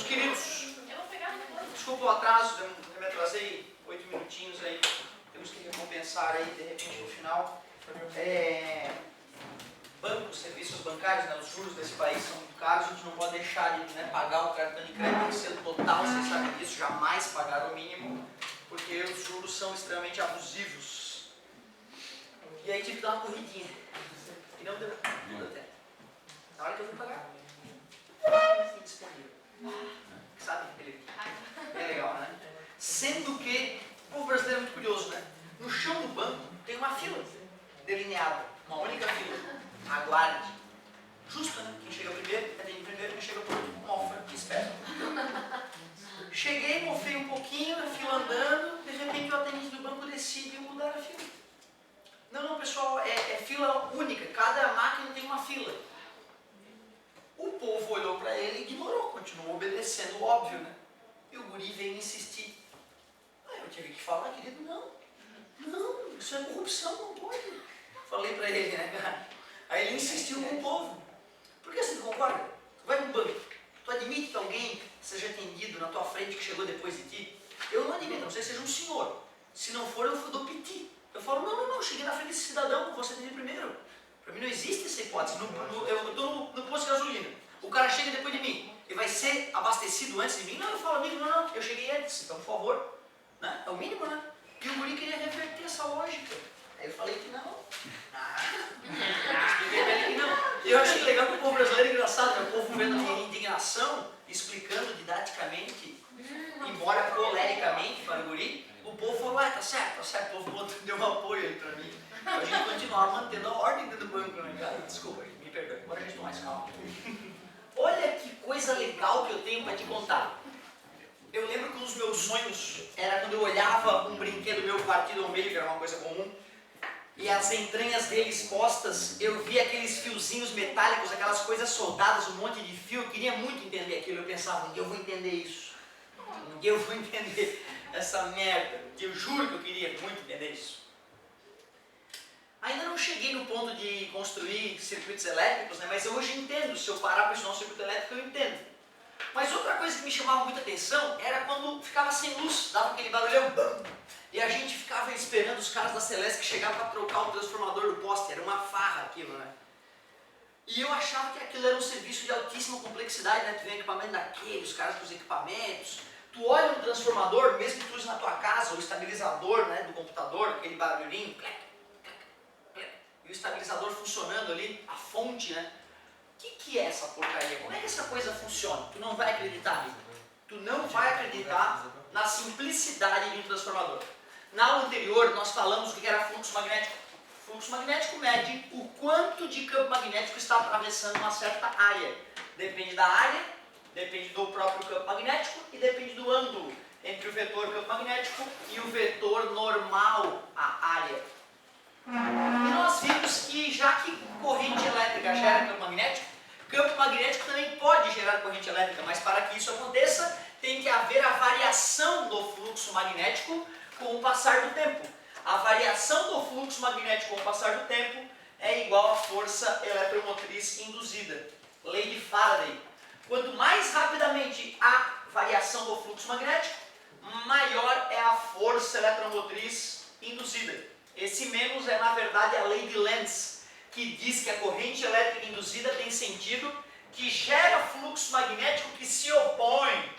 Meus queridos, desculpa o atraso, eu me atrasei 8 minutinhos aí, temos que recompensar aí de repente no final. Bancos, serviços bancários, né, os juros desse país são muito caros, a gente não pode deixar de pagar o cartão de crédito, tem que ser total, vocês sabem disso, jamais pagar o mínimo, porque os juros são extremamente abusivos. E aí tive que dar uma corridinha, e não deu até. Na hora que eu fui pagar, fui disponível. Sabe? É legal, né? Sendo que o povo brasileiro é muito curioso, né? No chão do banco tem uma fila delineada, uma única fila. Aguarde. Justo, né? Quem chega primeiro, atende primeiro, quem chega por último, mofa e espera. Cheguei, mofei um pouquinho, a fila andando, de repente o atendente do banco decide mudar a fila. Não, pessoal, é fila única, cada máquina tem uma fila. O povo olhou para ele e ignorou, continuou obedecendo o óbvio, né? E o guri veio insistir. Eu tive que falar, querido, não, isso é corrupção, não pode. Falei para ele, né, cara? Aí ele insistiu com o povo. Por que você não concorda? Tu vai no banco, tu admite que alguém seja atendido na tua frente que chegou depois de ti? Eu não admito, a não ser que seja um senhor. Se não for, eu dou piti. Eu falo, não, cheguei na frente desse cidadão, você atende primeiro. Para mim não existe essa hipótese. Eu estou no posto de gasolina. O cara chega depois de mim e vai ser abastecido antes de mim? Não, eu falo, amigo, não, eu cheguei antes, então por favor. Né? É o mínimo, né? E o guri queria reverter essa lógica. Aí eu falei que não. Expliquei pra ele que não. E eu achei legal que o povo brasileiro é engraçado, né? O povo vendo a minha indignação, explicando didaticamente, embora colericamente para o guri, o povo falou, tá certo, o povo deu um apoio aí pra mim. A gente continuar mantendo a ordem dentro do banco, né, cara? Desculpa, me perdoe, agora a gente está mais calmo. Olha que coisa legal que eu tenho para te contar. Eu lembro que um dos meus sonhos era quando eu olhava um brinquedo meu partido ao meio, que era uma coisa comum, e as entranhas dele expostas, eu via aqueles fiozinhos metálicos, aquelas coisas soldadas, um monte de fio. Eu queria muito entender aquilo. Eu pensava, um dia eu vou entender isso. Um dia eu vou entender essa merda. Eu juro que eu queria muito entender isso. Ainda não cheguei no ponto de construir circuitos elétricos, né? Mas eu hoje entendo. Se eu parar para estudar um circuito elétrico, eu entendo. Mas outra coisa que me chamava muita atenção era quando ficava sem luz, dava aquele barulhão, bam, e a gente ficava esperando os caras da Celeste que chegavam para trocar o transformador do poste. Era uma farra aquilo, né? E eu achava que aquilo era um serviço de altíssima complexidade, né? Tu vê o equipamento daquele, os caras com os equipamentos. Tu olha um transformador, mesmo que tu use na tua casa, o estabilizador, né, do computador, aquele barulhinho, e o estabilizador funcionando ali, a fonte, né? O que é essa porcaria? Como é que essa coisa funciona? Tu não vai acreditar nisso. Tu não vai acreditar na simplicidade de um transformador. Na aula anterior, nós falamos o que era fluxo magnético. Fluxo magnético mede o quanto de campo magnético está atravessando uma certa área. Depende da área, depende do próprio campo magnético e depende do ângulo entre o vetor campo magnético e o vetor normal, a área. E nós vimos que já que corrente elétrica gera campo magnético também pode gerar corrente elétrica, mas para que isso aconteça, tem que haver a variação do fluxo magnético com o passar do tempo. A variação do fluxo magnético com o passar do tempo é igual à força eletromotriz induzida. Lei de Faraday. Quanto mais rapidamente a variação do fluxo magnético, maior é a força eletromotriz induzida. Esse menos é, na verdade, a lei de Lenz, que diz que a corrente elétrica induzida tem sentido, que gera fluxo magnético que se opõe.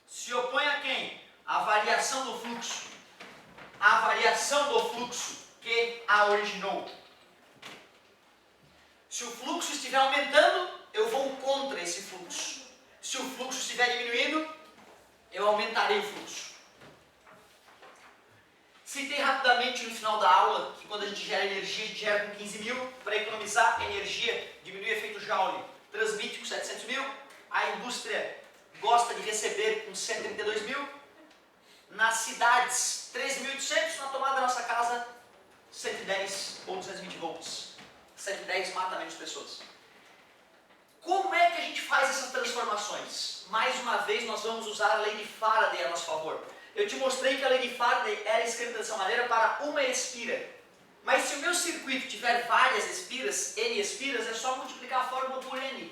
Se opõe a quem? A variação do fluxo. A variação do fluxo que a originou. Se o fluxo estiver aumentando, eu vou contra esse fluxo. Se o fluxo estiver diminuindo, eu aumentarei o fluxo. Citei rapidamente no final da aula que quando a gente gera energia, a gente gera com 15 mil. Para economizar energia, diminui o efeito Joule, transmite com 700 mil. A indústria gosta de receber com 132 mil. Nas cidades, 3.800. Na tomada da nossa casa, 110 ou 220 volts. 110 mata menos pessoas. Como é que a gente faz essas transformações? Mais uma vez, nós vamos usar a lei de Faraday a nosso favor. Eu te mostrei que a lei de Faraday era escrita dessa maneira para uma espira. Mas se o meu circuito tiver várias espiras, N espiras, é só multiplicar a fórmula por N.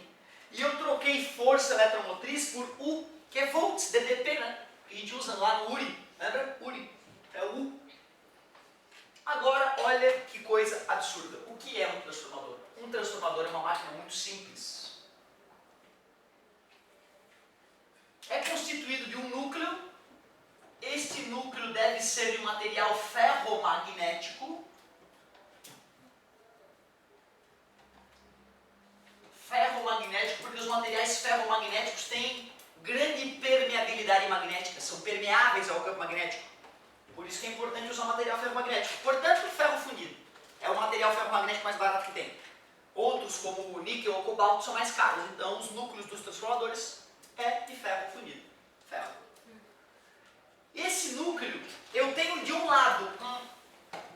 e eu troquei força eletromotriz por U, que é volts, DDP, né? Que a gente usa lá no URI, lembra? URI, é U. Agora, olha que coisa absurda. O que é um transformador? Um transformador é uma máquina muito simples. É constituído de um núcleo. Este núcleo deve ser de um material ferromagnético. Ferromagnético, porque os materiais ferromagnéticos têm grande permeabilidade magnética, são permeáveis ao campo magnético. Por isso que é importante usar material ferromagnético. Portanto, ferro fundido é o material ferromagnético mais barato que tem. Outros, como o níquel ou o cobalto, são mais caros. Então, os núcleos dos transformadores é de ferro fundido. Ferro. Esse núcleo, eu tenho de um lado um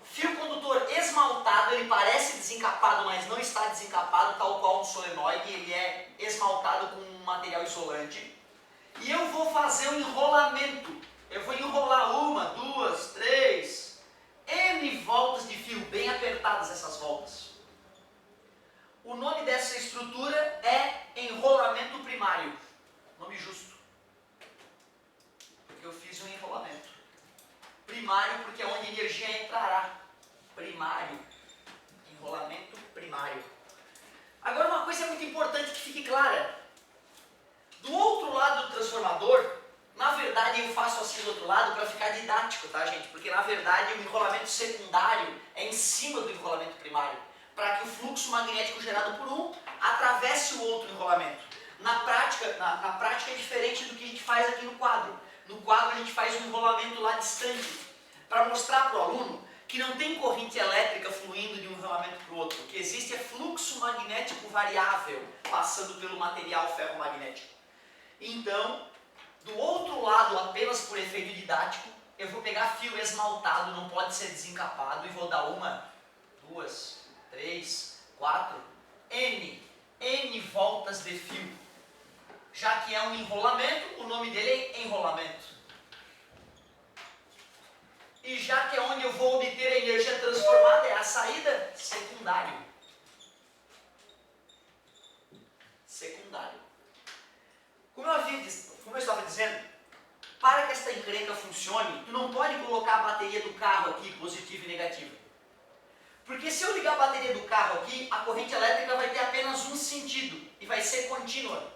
fio condutor esmaltado, ele parece desencapado, mas não está desencapado, tal qual um solenoide, ele é esmaltado com um material isolante. E eu vou fazer um enrolamento. Eu vou enrolar uma, duas, três, N voltas de fio, bem apertadas essas voltas. O nome dessa estrutura é enrolamento primário. Nome justo. Porque eu fiz um enrolamento. Primário porque é onde a energia entrará. Primário. Enrolamento primário. Agora uma coisa muito importante que fique clara. Do outro lado do transformador, na verdade eu faço assim do outro lado para ficar didático, tá gente? Porque na verdade o enrolamento secundário é em cima do enrolamento primário, para que o fluxo magnético gerado por um atravesse o outro enrolamento. Na prática é diferente do que a gente faz aqui no quadro. No quadro a gente faz um enrolamento lá distante, para mostrar para o aluno que não tem corrente elétrica fluindo de um enrolamento para o outro. O que existe é fluxo magnético variável passando pelo material ferromagnético. Então, do outro lado, apenas por efeito didático, eu vou pegar fio esmaltado, não pode ser desencapado, e vou dar uma, duas, três, quatro, N voltas de fio. Já que é um enrolamento, o nome dele é enrolamento. E já que é onde eu vou obter a energia transformada, é a saída, secundário. Secundário. Como eu estava dizendo, para que esta encrenca funcione, tu não pode colocar a bateria do carro aqui, positiva e negativa. Porque se eu ligar a bateria do carro aqui, a corrente elétrica vai ter apenas um sentido e vai ser contínua.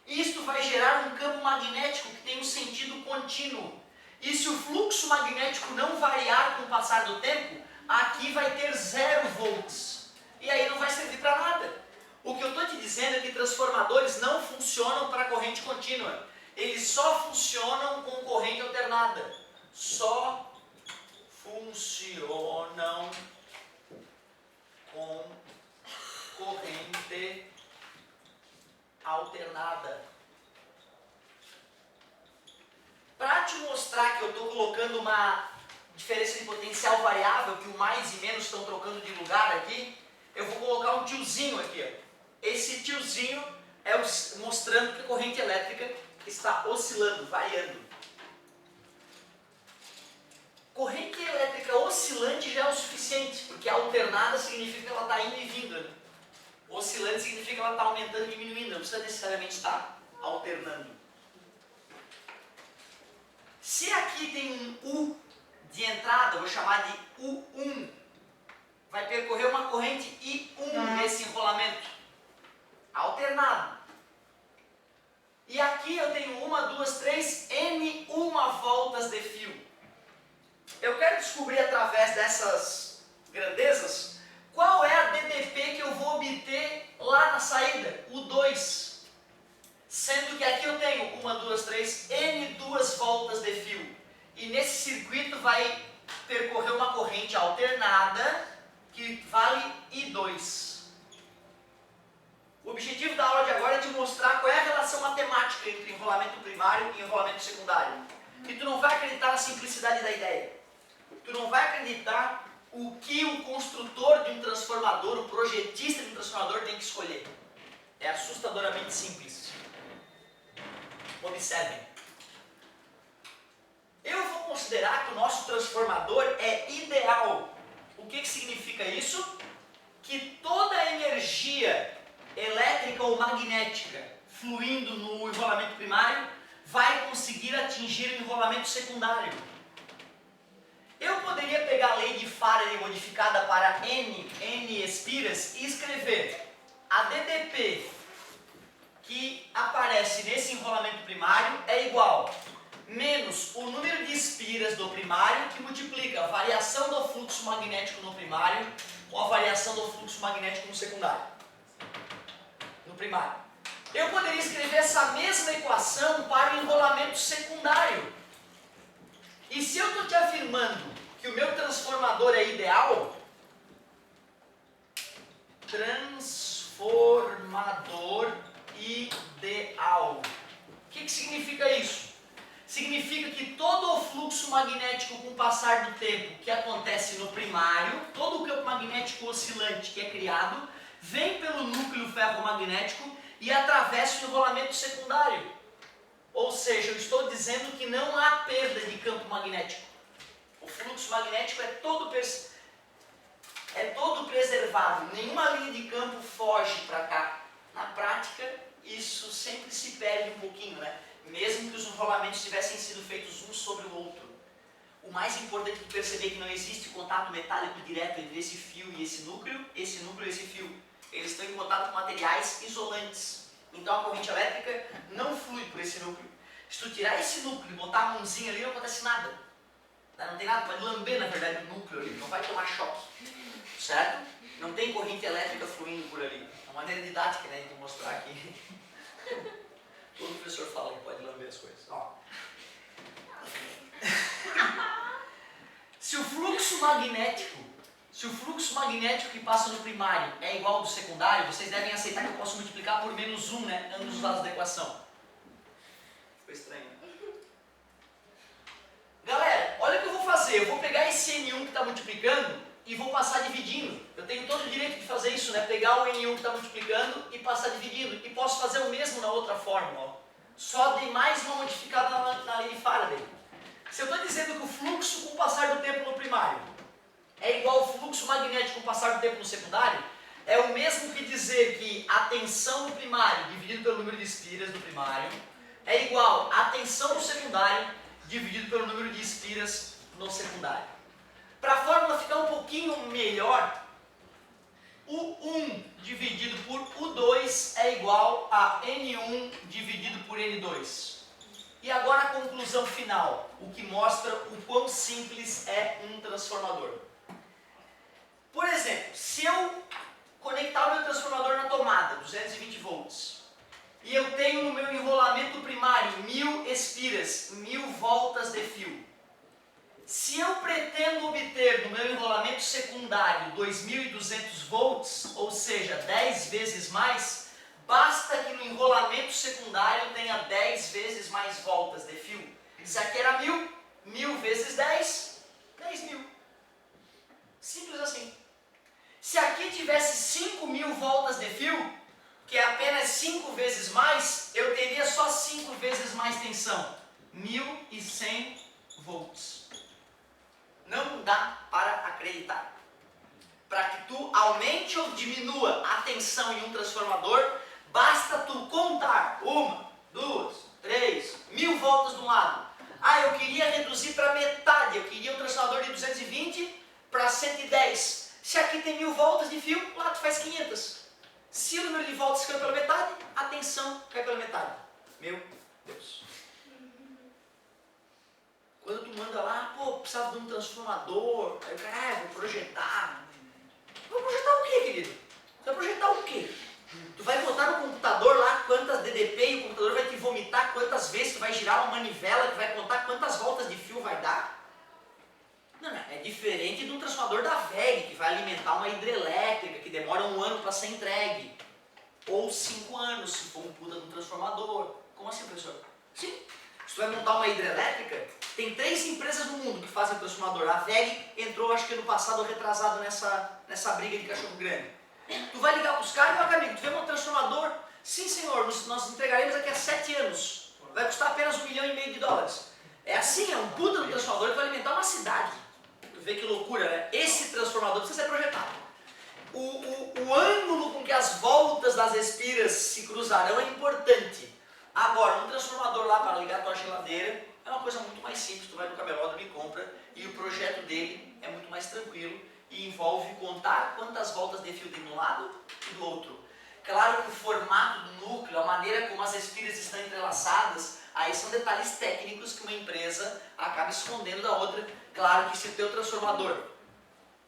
Isto vai gerar um campo magnético que tem um sentido contínuo. E se o fluxo magnético não variar com o passar do tempo, aqui vai ter 0 volts. E aí não vai servir para nada. O que eu estou te dizendo é que transformadores não funcionam para corrente contínua. Eles só funcionam com corrente alternada. Só funcionam com corrente alternada. Para te mostrar que eu estou colocando uma diferença de potencial variável, que o mais e menos estão trocando de lugar aqui, eu vou colocar um tiozinho aqui. Ó. Esse tiozinho é mostrando que a corrente elétrica está oscilando, variando. Corrente elétrica oscilante já é o suficiente, porque alternada significa que ela está indo e vindo. Né? Oscilante significa que ela está aumentando e diminuindo, não precisa necessariamente estar alternando. Se aqui tem um U de entrada, eu vou chamar de U1, vai percorrer uma corrente I1 nesse enrolamento, alternado. E aqui eu tenho uma, duas, três, N1 voltas de fio. Eu quero descobrir através dessas grandezas qual é a DDP que eu vou obter lá na saída, o 2. Sendo que aqui eu tenho uma, duas, três, N2 voltas de fio. E nesse circuito vai percorrer uma corrente alternada que vale I2. O objetivo da aula de agora é te mostrar qual é a relação matemática entre enrolamento primário e enrolamento secundário. E tu não vai acreditar na simplicidade da ideia. Tu não vai acreditar o que o construtor de um transformador, o projetista de um transformador tem que escolher. É assustadoramente simples. Observem. Eu vou considerar que o nosso transformador é ideal. O que significa isso? Que toda a energia elétrica ou magnética fluindo no enrolamento primário vai conseguir atingir o enrolamento secundário. Eu poderia pegar a lei de Faraday modificada para N espiras e escrever a DDP que aparece nesse enrolamento primário é igual menos o número de espiras do primário que multiplica a variação do fluxo magnético no primário com a variação do fluxo magnético no secundário. No primário. Eu poderia escrever essa mesma equação para o enrolamento secundário. E se eu estou te afirmando que o meu transformador é ideal, transformador ideal. O que significa isso? Significa que todo o fluxo magnético com o passar do tempo que acontece no primário, todo o campo magnético oscilante que é criado, vem pelo núcleo ferromagnético e atravessa o enrolamento secundário. Ou seja, eu estou dizendo que não há perda de campo magnético. O fluxo magnético é todo preservado, nenhuma linha de campo foge para cá. Na prática, isso sempre se perde um pouquinho, né? Mesmo que os enrolamentos tivessem sido feitos um sobre o outro. O mais importante é perceber que não existe contato metálico direto entre esse fio e esse núcleo e esse fio. Eles estão em contato com materiais isolantes. Então a corrente elétrica não flui por esse núcleo. Se tu tirar esse núcleo e botar a mãozinha ali, não acontece nada. Não tem nada, pode lamber na verdade o núcleo ali, não vai tomar choque. Certo? Não tem corrente elétrica fluindo por ali. É uma maneira didática, né, de mostrar aqui. Todo professor fala que pode lamber as coisas. Ó. Se o fluxo magnético que passa no primário é igual ao do secundário, vocês devem aceitar que eu posso multiplicar por menos 1, né, ambos os lados da equação. Ficou estranho, né? Galera, olha o que eu vou fazer. Eu vou pegar esse N1 que está multiplicando e vou passar dividindo. Eu tenho todo o direito de fazer isso, né? Pegar o N1 que está multiplicando e passar dividindo. E posso fazer o mesmo na outra fórmula. Ó. Só dei mais uma modificada na lei de Faraday. Se eu estou dizendo que o fluxo com o passar do tempo no primário é igual ao fluxo magnético com o passar do tempo no secundário, é o mesmo que dizer que a tensão no primário dividido pelo número de espiras do primário é igual à tensão no secundário dividido pelo número de espiras no secundário. Para a fórmula ficar um pouquinho melhor, o 1 dividido por U2 é igual a N1 dividido por N2. E agora a conclusão final, o que mostra o quão simples é um transformador. Por exemplo, se eu conectar o meu transformador na tomada, 220 volts, e eu tenho no meu enrolamento primário 1000 espiras, 1000 voltas de fio. Se eu pretendo obter no meu enrolamento secundário 2200 volts, ou seja, 10 vezes mais, basta que no enrolamento secundário tenha 10 vezes mais voltas de fio. Isso aqui era 1000, 1000 vezes 10, 10.000. Simples assim. Se aqui tivesse 5000 voltas de fio, que é apenas 5 vezes mais, eu teria só 5 vezes mais tensão. 1100 volts. Não dá para acreditar. Para que tu aumente ou diminua a tensão em um transformador, basta tu contar 1, 2, 3, 1000 voltas de um lado. Ah, eu queria reduzir para metade, eu queria um transformador de 220 para 110. Se aqui tem 1000 voltas de fio, lá tu faz 500. Se o número de voltas cai pela metade, a tensão cai pela metade. Meu Deus. Quando tu manda lá, pô, precisava de um transformador, aí o cara, vou projetar. Vou projetar o quê, querido? Você vai projetar o quê? Tu vai botar no computador lá quantas DDP e o computador vai te vomitar quantas vezes tu vai girar uma manivela que vai contar quantas voltas de fio vai dar? Não, é diferente de um transformador da VEG, que vai alimentar uma hidrelétrica, que demora 1 ano para ser entregue. Ou 5 anos, se for um puta de um transformador. Como assim, professor? Sim. Se tu vai montar uma hidrelétrica, tem 3 empresas no mundo que fazem transformador. A VEG entrou, acho que ano passado, retrasado nessa briga de cachorro grande. Tu vai ligar para os caras e falar, amigo, tu vê um transformador? Sim, senhor, nós entregaremos daqui a 7 anos. Vai custar apenas $1,5 milhão. É assim, é um puta de transformador que vai alimentar uma cidade. Tu vê que loucura, né? Esse transformador precisa ser projetado. O ângulo com que as voltas das espiras se cruzarão é importante. Agora, um transformador lá para ligar a tua geladeira é uma coisa muito mais simples. Tu vai no camelódromo e compra, e o projeto dele é muito mais tranquilo e envolve contar quantas voltas de fio tem de um lado e do outro. Claro que o formato do núcleo, a maneira como as espiras estão entrelaçadas, aí são detalhes técnicos que uma empresa acaba escondendo da outra. Claro que se o teu transformador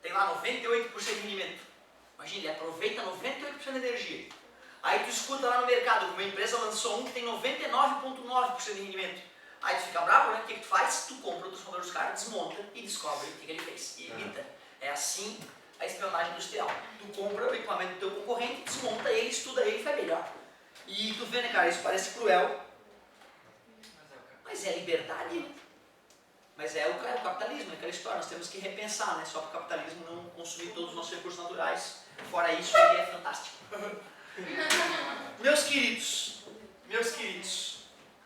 tem lá 98% de rendimento, imagina, ele aproveita 98% da energia. Aí tu escuta lá no mercado que uma empresa lançou um que tem 99,9% de rendimento. Aí tu fica bravo, né? O que tu faz? Tu compra o transformador dos caras, desmonta e descobre o que ele fez. E evita. É assim a espionagem industrial. Tu compra o equipamento do teu concorrente, desmonta ele, estuda ele e faz melhor. E tu vê, né, cara? Isso parece cruel. Mas é liberdade, né? Mas é o capitalismo, é aquela história. Nós temos que repensar, né? Só para o capitalismo não consumir todos os nossos recursos naturais. Fora isso, ele é fantástico. Meus queridos,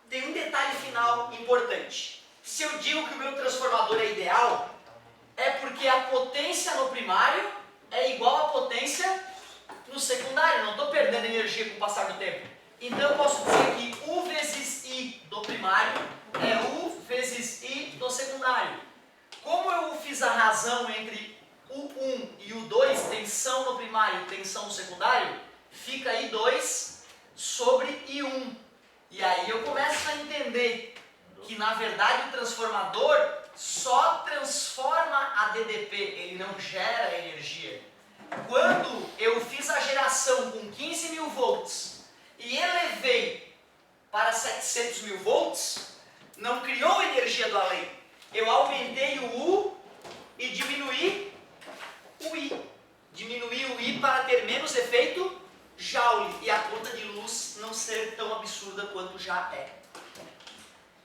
tem um detalhe final importante. Se eu digo que o meu transformador é ideal, é porque a potência no primário é igual à potência no secundário. Não estou perdendo energia com o passar do tempo. Então eu posso dizer que U vezes I do primário é U vezes I do secundário. Como eu fiz a razão entre U1 e U2, tensão no primário e tensão no secundário, fica I2 sobre I1. E aí eu começo a entender que na verdade o transformador só transforma a DDP, ele não gera energia. Quando eu fiz a geração com 15 mil volts e elevei para 700 mil volts, não criou energia do além. Eu aumentei o U e diminuí o I. Diminuí o I para ter menos efeito Joule e a conta de luz não ser tão absurda quanto já é.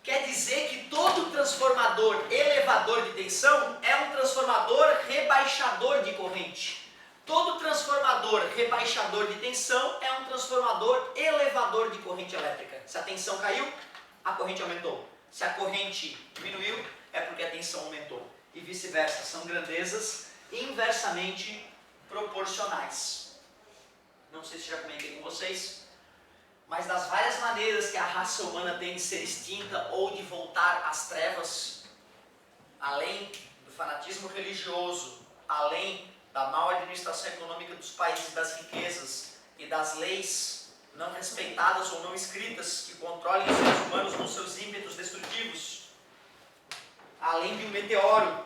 Quer dizer que todo transformador elevador de tensão é um transformador rebaixador de corrente. Todo transformador rebaixador de tensão é um transformador elevador de corrente elétrica. Se a tensão caiu, a corrente aumentou. Se a corrente diminuiu, é porque a tensão aumentou. E vice-versa, são grandezas inversamente proporcionais. Não sei se já comentei com vocês, mas das várias maneiras que a raça humana tem de ser extinta ou de voltar às trevas, além do fanatismo religioso, além da mal administração econômica dos países, das riquezas e das leis não respeitadas ou não escritas que controlem os seres humanos com seus ímpetos destrutivos, além de um meteoro,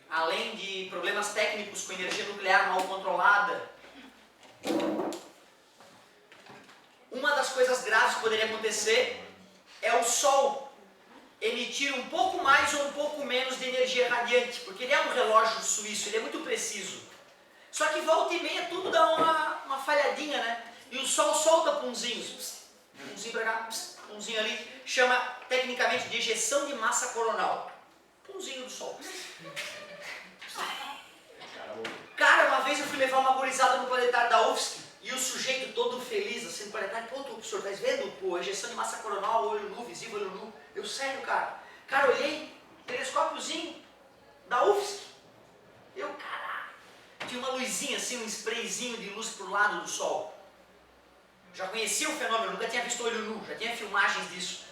além de problemas técnicos com energia nuclear mal controlada. Uma das coisas graves que poderia acontecer é o Sol emitir um pouco mais ou um pouco menos de energia radiante, porque ele é um relógio suíço, ele é muito preciso. Só que volta e meia tudo dá uma falhadinha, né? E o Sol solta punzinhos, punzinho pra cá, punzinho ali, chama tecnicamente de ejeção de massa coronal. Punzinho do Sol. Cara, uma vez eu fui levar uma gurizada no planetário da UFSC e o sujeito todo feliz, assim, no planetário, pô, o senhor tá vendo? Pô, ejeção de massa coronal, olho nu, visível, olho nu. Eu, sério, cara. Cara, olhei, telescópiozinho da UFSC. Eu, caralho. Tinha uma luzinha assim, um sprayzinho de luz pro lado do Sol. Já conhecia o fenômeno, nunca tinha visto olho nu, já tinha filmagens disso.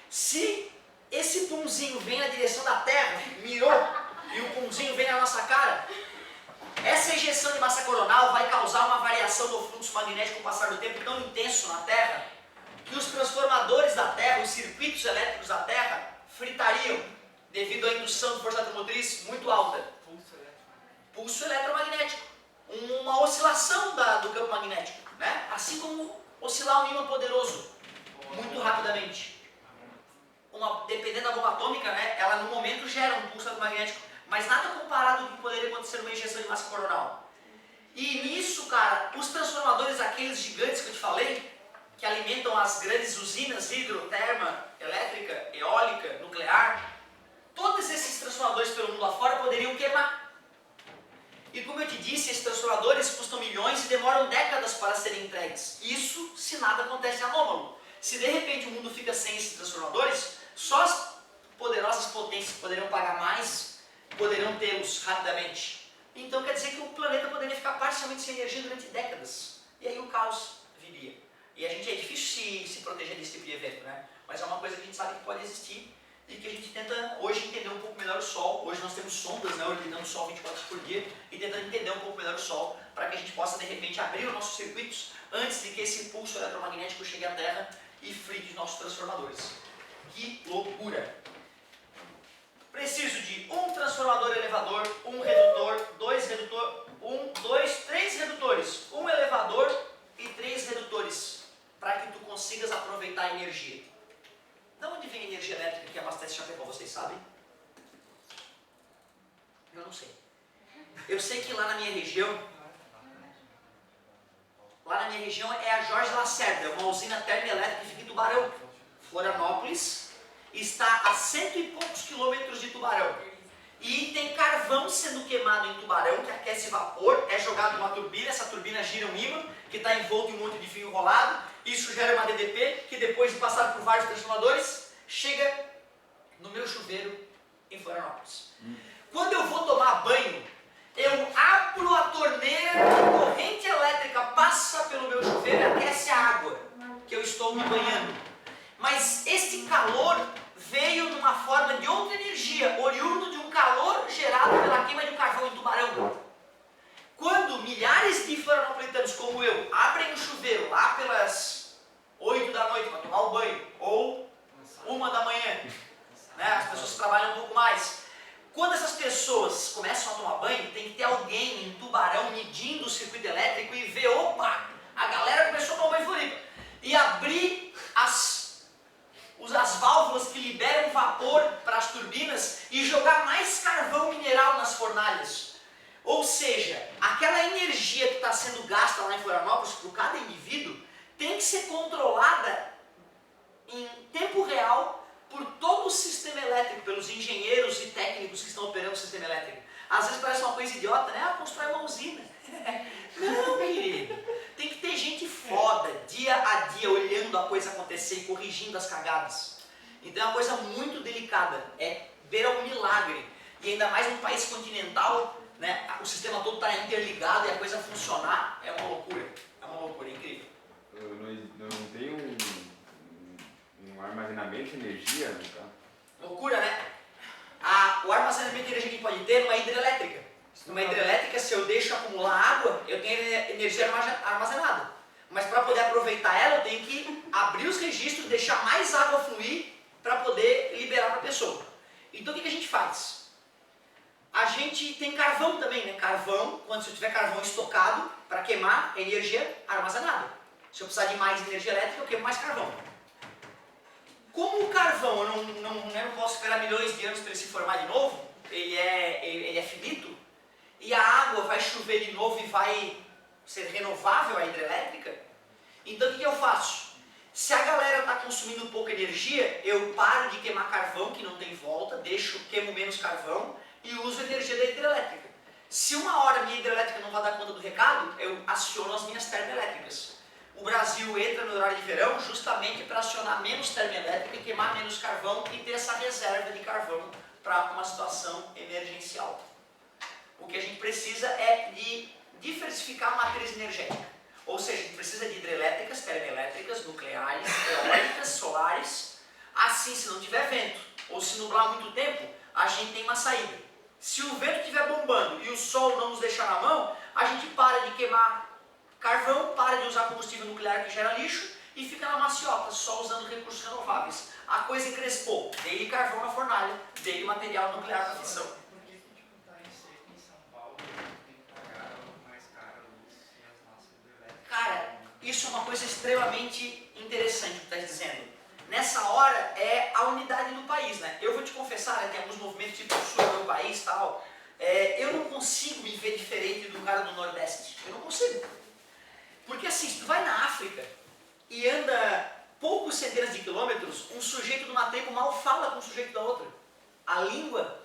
Se esse punzinho vem na direção da Terra, mirou, e o punzinho vem na nossa cara, essa ejeção de massa coronal vai causar uma variação do fluxo magnético com o passar do tempo tão intenso na Terra que os transformadores da Terra, os circuitos elétricos da Terra, fritariam devido à indução de força eletromotriz muito alta. Pulso eletromagnético. Uma oscilação do campo magnético, né? Assim como oscilar um ímã poderoso muito rapidamente. Dependendo da bomba atômica, né, ela no momento gera um pulso eletromagnético, mas nada comparado com o que poderia acontecer numa injeção de massa coronal. E nisso, cara, os transformadores, aqueles gigantes que eu te falei, que alimentam as grandes usinas hidroterma, elétrica, eólica, nuclear, todos esses transformadores pelo mundo afora poderiam queimar. E como eu te disse, esses transformadores custam milhões e demoram décadas para serem entregues. Isso se nada acontece anômalo. Se de repente o mundo fica sem esses transformadores, só as poderosas potências que poderiam pagar mais poderão tê-los rapidamente. Então quer dizer que o planeta poderia ficar parcialmente sem energia durante décadas. E aí o caos viria. E a gente é difícil se proteger desse tipo de evento, né? Mas é uma coisa que a gente sabe que pode existir e que a gente tenta hoje entender um pouco melhor o Sol. Hoje nós temos sondas, né, orbitando o Sol 24 horas por dia e tentando entender um pouco melhor o Sol para que a gente possa de repente abrir os nossos circuitos antes de que esse impulso eletromagnético chegue à Terra e frite os nossos transformadores. Que loucura! Preciso de um transformador elevador, um redutor, três redutores, um elevador e 3 redutores para que tu consigas aproveitar a energia. De onde vem a energia elétrica que abastece Chapecó, vocês sabem? Eu não sei. Eu sei que lá na minha região é a Jorge Lacerda, uma usina termoelétrica que fica em Tubarão. Florianópolis está a 100 e poucos quilômetros de Tubarão. E tem carvão sendo queimado em Tubarão, que aquece vapor, é jogado numa turbina, essa turbina gira um ímã, que está envolto em um monte de fio enrolado, isso gera uma DDP, que depois de passar por vários transformadores, chega no meu chuveiro em Florianópolis. Quando eu vou tomar banho, eu abro a torneira, a corrente elétrica passa pelo meu chuveiro e aquece a água que eu estou me banhando. Mas este calor veio numa forma de outra energia, oriundo de um calor gerado pela queima de um carvão em Tubarão. Quando milhares de florianopolitanos como eu abrem o chuveiro lá pelas 8 da noite para tomar o banho, ou 1 da manhã, né, as pessoas trabalham um pouco mais. Quando essas pessoas começam a tomar banho, tem que ter alguém em Tubarão medindo o circuito elétrico e ver, opa, a galera começou a tomar banho em Floripa. E abrir as válvulas que liberam vapor para as turbinas e jogar mais carvão mineral nas fornalhas. Ou seja, aquela energia que está sendo gasta lá em Florianópolis por cada indivíduo tem que ser controlada em tempo real por todo o sistema elétrico, pelos engenheiros e técnicos que estão operando o sistema elétrico. Às vezes parece uma coisa idiota, né? Ah, constrói uma usina. Não, querido. Tem que ter gente foda, dia a dia, olhando a coisa acontecer e corrigindo as cagadas. Então é uma coisa muito delicada, é beira um milagre. E ainda mais num país continental, né, o sistema todo está interligado e a coisa funcionar é uma loucura. É uma loucura, é incrível. Não tem um armazenamento de energia no carro? Loucura, né? O armazenamento de energia que a gente pode ter numa hidrelétrica. Numa hidrelétrica, se eu deixo acumular água, eu tenho energia armazenada. Mas para poder aproveitar ela, eu tenho que abrir os registros, deixar mais água fluir para poder liberar para a pessoa. Então o que a gente faz? A gente tem carvão também, né? Carvão, quando se eu tiver carvão estocado para queimar, energia armazenada. Se eu precisar de mais energia elétrica, eu queimo mais carvão. Como o carvão, eu não posso esperar milhões de anos para ele se formar de novo, ele é finito, e a água vai chover de novo e vai ser renovável a hidrelétrica, então o que eu faço? Se a galera está consumindo pouca energia, eu paro de queimar carvão, que não tem volta, queimo menos carvão e uso a energia da hidrelétrica. Se uma hora a minha hidrelétrica não vai dar conta do recado, eu aciono as minhas termoelétricas. O Brasil entra no horário de verão justamente para acionar menos termoelétrica e queimar menos carvão e ter essa reserva de carvão para uma situação emergencial. O que a gente precisa é de diversificar a matriz energética. Ou seja, a gente precisa de hidrelétricas, termoelétricas, nucleares, eólicas, solares. Assim, se não tiver vento ou se nublar muito tempo, a gente tem uma saída. Se o vento estiver bombando e o sol não nos deixar na mão, a gente para de queimar carvão, para de usar combustível nuclear que gera lixo e fica na maciota, só usando recursos renováveis. A coisa encrespou, dei carvão na fornalha, dei material nuclear para fissão. Por que está em São Paulo tem que pagar mais caro e as nossas hidrelétricas? Cara, isso é uma coisa extremamente interessante que tu está dizendo. Nessa hora é a unidade do país, né? Eu vou te confessar, né, tem alguns movimentos tipo o sul do meu país e tal, eu não consigo me ver diferente do cara do Nordeste. Eu não consigo. Porque assim, se tu vai na África e anda poucos centenas de quilômetros, um sujeito de uma tribo mal fala com o sujeito da outra. A língua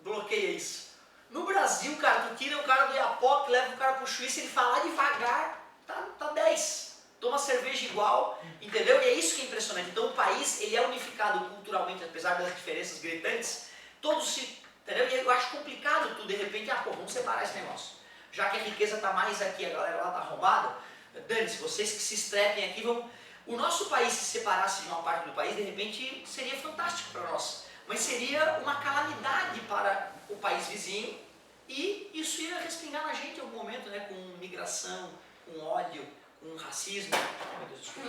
bloqueia isso. No Brasil, cara, tu tira o cara do Iapoque, leva o cara pro Chuí, se ele falar devagar, tá 10. Toma cerveja igual, entendeu? E é isso que é impressionante. Então o país, ele é unificado culturalmente, apesar das diferenças gritantes, todos se Entendeu? E eu acho complicado tu, de repente, vamos separar esse negócio. Já que a riqueza está mais aqui, a galera lá está arrombada, dane-se, vocês que se estrepem aqui vão... O nosso país se separasse de uma parte do país, de repente, seria fantástico para nós. Mas seria uma calamidade para o país vizinho e isso ia respingar na gente em algum momento, né? Com migração, com ódio, com racismo. Meu Deus, desculpa.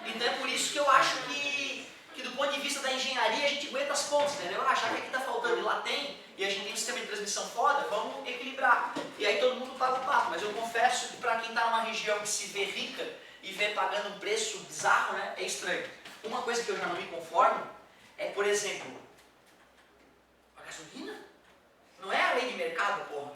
Então é por isso que eu acho que do ponto de vista da engenharia a gente aguenta as pontas, entendeu? Já que aqui está faltando e lá tem, e a gente tem um sistema de transmissão foda, vamos equilibrar. E aí todo mundo paga o pato, mas eu confesso que para quem está numa região que se vê rica e vê pagando um preço bizarro, né, é estranho. Uma coisa que eu já não me conformo é, por exemplo, a gasolina. Não é a lei de mercado, porra.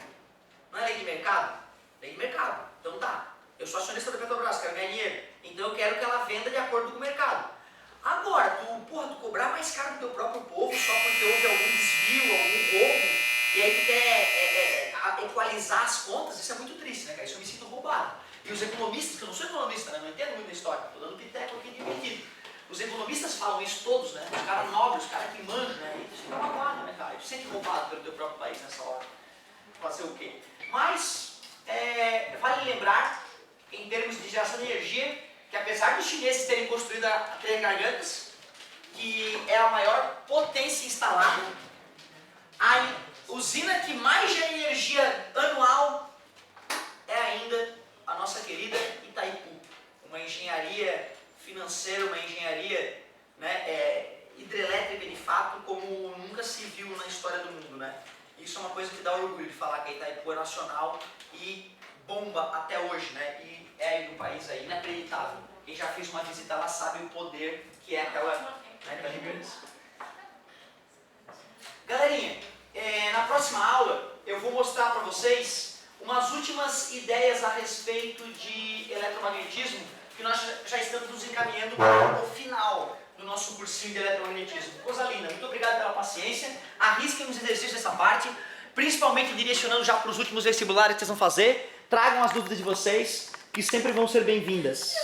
Não é lei de mercado? Lei de mercado. Então tá, eu sou acionista da Petrobras, quero ganhar dinheiro. Então eu quero que ela venda de acordo com o mercado. Agora, tu cobrar mais caro do teu próprio povo só porque houve algum desvio, algum roubo, e aí tu quer equalizar as contas, isso é muito triste, né, cara? Isso eu me sinto roubado. E os economistas, que eu não sou economista, né? Não entendo muito da história, estou dando piteco aqui divertido. Os economistas falam isso todos, né? Os caras nobres, os caras que manjam, né? E tu fica magoado, né, cara? Tu se sente roubado pelo teu próprio país nessa hora. Fazer o quê? Mas, vale lembrar, em termos de geração de energia, que apesar dos chineses terem construído a Três Gargantas, que é a maior potência instalada, a usina que mais gera energia anual é ainda a nossa querida Itaipu. Uma engenharia financeira, uma engenharia, né, hidrelétrica de fato, como nunca se viu na história do mundo, né? Isso é uma coisa que dá orgulho de falar que a Itaipu é nacional e bomba até hoje, né? E é aí no país aí, inacreditável. Quem já fez uma visita lá sabe o poder que é aquela gigante. Galerinha, na próxima aula eu vou mostrar para vocês umas últimas ideias a respeito de eletromagnetismo, que nós já estamos nos encaminhando para o final do nosso cursinho de eletromagnetismo. Coisa linda, muito obrigado pela paciência. Arrisquem os exercícios dessa parte, principalmente direcionando já para os últimos vestibulares que vocês vão fazer. Tragam as dúvidas de vocês, que sempre vão ser bem-vindas.